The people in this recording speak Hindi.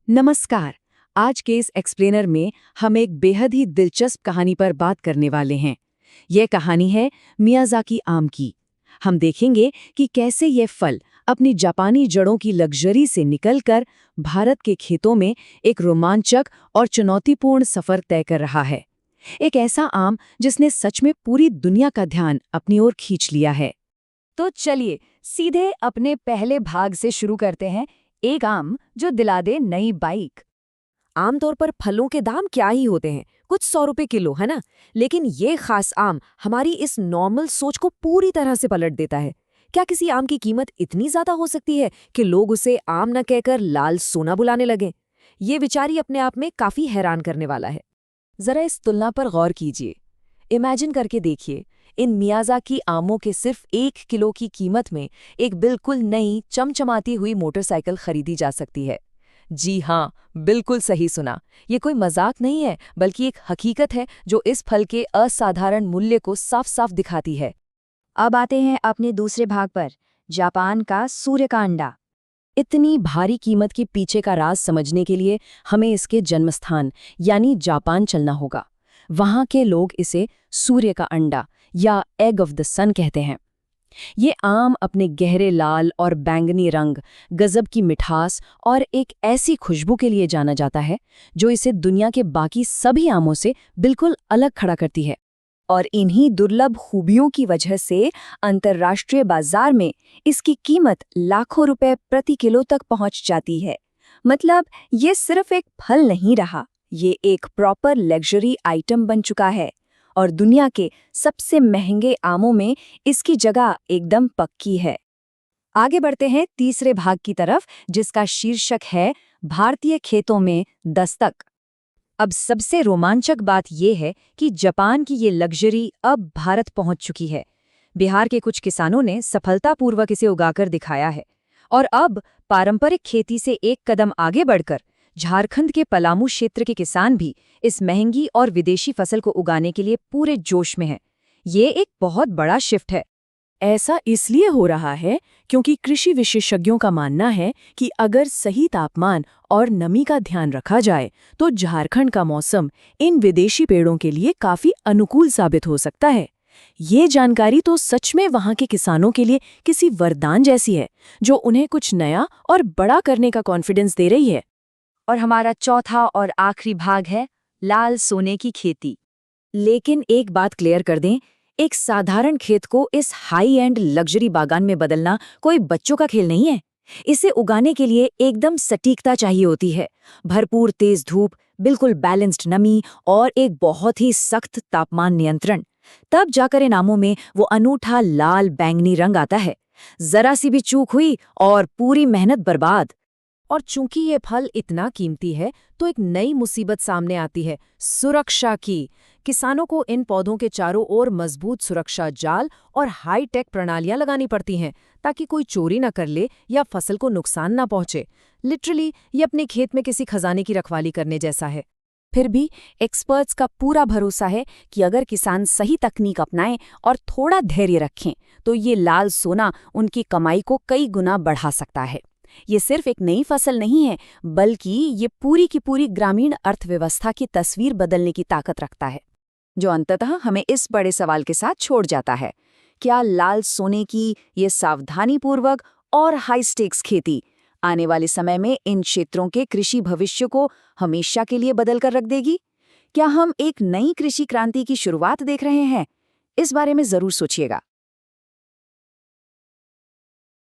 नमस्कार। आज के इस एक्सप्लेनर में हम एक बेहद ही दिलचस्प कहानी पर बात करने वाले हैं। यह कहानी है मियाज़ाकी आम की। हम देखेंगे कि कैसे ये फल अपनी जापानी जड़ों की लग्जरी से निकलकर भारत के खेतों में एक रोमांचक और चुनौतीपूर्ण सफर तय कर रहा है। एक ऐसा आम जिसने सच में पूरी दुनिया का ध्यान अपनी ओर खींच लिया है। तो चलिए सीधे अपने पहले भाग से शुरू करते हैं। एक आम जो दिला दे नई बाइक। आमतौर पर फलों के दाम क्या ही होते हैं, कुछ 100 रुपए किलो, है ना। लेकिन ये खास आम हमारी इस नॉर्मल सोच को पूरी तरह से पलट देता है। क्या किसी आम की कीमत इतनी ज्यादा हो सकती है कि लोग उसे आम न कहकर लाल सोना बुलाने लगे? ये विचार ही अपने आप में काफी हैरान करने वाला है। जरा इस तुलना पर गौर कीजिए। इमेजिन करके देखिए, इन मियाज़ाकी आमों के सिर्फ 1 किलो की कीमत में एक बिल्कुल नई चमचमाती हुई मोटरसाइकिल खरीदी जा सकती है। जी हाँ, बिल्कुल सही सुना। ये कोई मजाक नहीं है, बल्कि एक हकीकत है जो इस फल के असाधारण मूल्य को साफ साफ दिखाती है। अब आते हैं अपने दूसरे भाग पर, जापान का सूर्यकांडा। इतनी भारी कीमत के पीछे का राज समझने के लिए हमें इसके जन्मस्थान यानी जापान चलना होगा। वहां के लोग इसे सूर्य का अंडा या एग ऑफ द सन कहते हैं। ये आम अपने गहरे लाल और बैंगनी रंग, गजब की मिठास और एक ऐसी खुशबू के लिए जाना जाता है जो इसे दुनिया के बाकी सभी आमों से बिल्कुल अलग खड़ा करती है। और इन्हीं दुर्लभ खूबियों की वजह से अंतर्राष्ट्रीय बाजार में इसकी कीमत लाखों रुपए प्रति किलो तक पहुंच जाती है। मतलब ये सिर्फ एक फल नहीं रहा, ये एक प्रॉपर लग्जरी आइटम बन चुका है और दुनिया के सबसे महंगे आमों में इसकी जगह एकदम पक्की है। आगे बढ़ते हैं तीसरे भाग की तरफ, जिसका शीर्षक है भारतीय खेतों में दस्तक। अब सबसे रोमांचक बात यह है कि जापान की ये लग्जरी अब भारत पहुंच चुकी है। बिहार के कुछ किसानों ने सफलतापूर्वक इसे उगाकर दिखाया है और अब पारंपरिक खेती से एक कदम आगे बढ़कर झारखंड के पलामू क्षेत्र के किसान भी इस महंगी और विदेशी फसल को उगाने के लिए पूरे जोश में हैं। ये एक बहुत बड़ा शिफ्ट है। ऐसा इसलिए हो रहा है क्योंकि कृषि विशेषज्ञों का मानना है कि अगर सही तापमान और नमी का ध्यान रखा जाए तो झारखंड का मौसम इन विदेशी पेड़ों के लिए काफी अनुकूल साबित हो सकता है। ये जानकारी तो सच में वहां के किसानों के लिए किसी वरदान जैसी है, जो उन्हें कुछ नया और बड़ा करने का कॉन्फिडेंस दे रही है। और हमारा चौथा और आखिरी भाग है लाल सोने की खेती। लेकिन एक बात क्लियर कर दें, एक साधारण खेत को इस हाई एंड लग्जरी बागान में बदलना कोई बच्चों का खेल नहीं है। इसे उगाने के लिए एकदम सटीकता चाहिए होती है। भरपूर तेज धूप, बिल्कुल बैलेंस्ड नमी और एक बहुत ही सख्त तापमान नियंत्रण। तब जाकर इन आमों में वो अनूठा लाल बैंगनी रंग आता है। जरा सी भी चूक हुई और पूरी मेहनत बर्बाद। और चूंकि ये फल इतना कीमती है तो एक नई मुसीबत सामने आती है, सुरक्षा की। किसानों को इन पौधों के चारों ओर मजबूत सुरक्षा जाल और हाई टेक प्रणालियां लगानी पड़ती हैं ताकि कोई चोरी न कर ले या फसल को नुकसान न पहुंचे। लिटरली ये अपने खेत में किसी खजाने की रखवाली करने जैसा है। फिर भी एक्सपर्ट्स का पूरा भरोसा है कि अगर किसान सही तकनीक अपनाएं और थोड़ा धैर्य रखें तो ये लाल सोना उनकी कमाई को कई गुना बढ़ा सकता है। ये सिर्फ एक नई फसल नहीं है, बल्कि ये पूरी की पूरी ग्रामीण अर्थव्यवस्था की तस्वीर बदलने की ताकत रखता है, जो अंततः हमें इस बड़े सवाल के साथ छोड़ जाता है। क्या लाल सोने की ये सावधानीपूर्वक और हाई स्टेक्स खेती आने वाले समय में इन क्षेत्रों के कृषि भविष्य को हमेशा के लिए बदल कर रख देगी? क्या हम एक नई कृषि क्रांति की शुरुआत देख रहे हैं? इस बारे में जरूर सोचिएगा।